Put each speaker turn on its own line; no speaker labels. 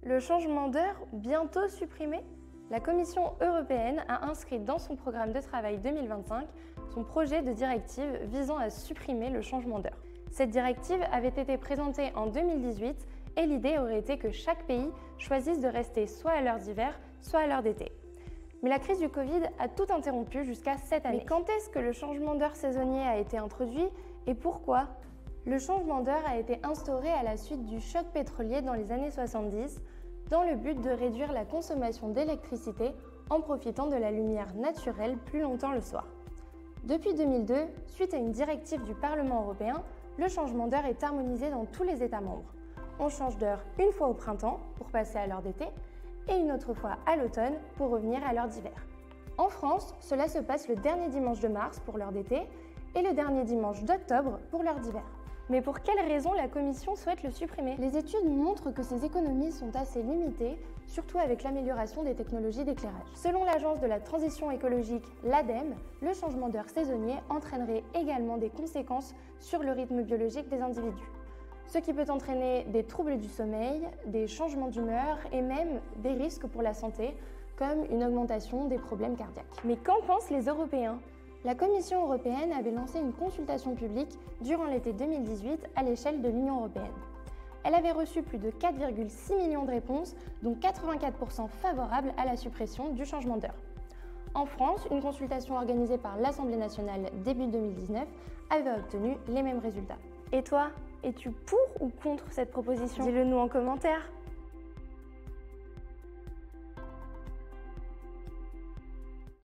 Le changement d'heure bientôt supprimé? La Commission européenne a inscrit dans son programme de travail 2025 son projet de directive visant à supprimer le changement d'heure. Cette directive avait été présentée en 2018 et l'idée aurait été que chaque pays choisisse de rester soit à l'heure d'hiver, soit à l'heure d'été. Mais la crise du Covid a tout interrompu jusqu'à cette année. Mais quand est-ce que le changement d'heure saisonnier a été introduit et pourquoi? Le changement d'heure a été instauré à la suite du choc pétrolier dans les années 70 dans le but de réduire la consommation d'électricité en profitant de la lumière naturelle plus longtemps le soir. Depuis 2002, suite à une directive du Parlement européen, le changement d'heure est harmonisé dans tous les États membres. On change d'heure une fois au printemps pour passer à l'heure d'été et une autre fois à l'automne pour revenir à l'heure d'hiver. En France, cela se passe le dernier dimanche de mars pour l'heure d'été et le dernier dimanche d'octobre pour l'heure d'hiver. Mais pour quelles raisons la Commission souhaite le supprimer? Les études montrent que ces économies sont assez limitées, surtout avec l'amélioration des technologies d'éclairage. Selon l'Agence de la transition écologique, l'ADEME, le changement d'heure saisonnier entraînerait également des conséquences sur le rythme biologique des individus, ce qui peut entraîner des troubles du sommeil, des changements d'humeur et même des risques pour la santé, comme une augmentation des problèmes cardiaques. Mais qu'en pensent les Européens? La Commission européenne avait lancé une consultation publique durant l'été 2018 à l'échelle de l'Union européenne. Elle avait reçu plus de 4,6 millions de réponses, dont 84% favorables à la suppression du changement d'heure. En France, une consultation organisée par l'Assemblée nationale début 2019 avait obtenu les mêmes résultats. Et toi, es-tu pour ou contre cette proposition? Dis-le nous en commentaire.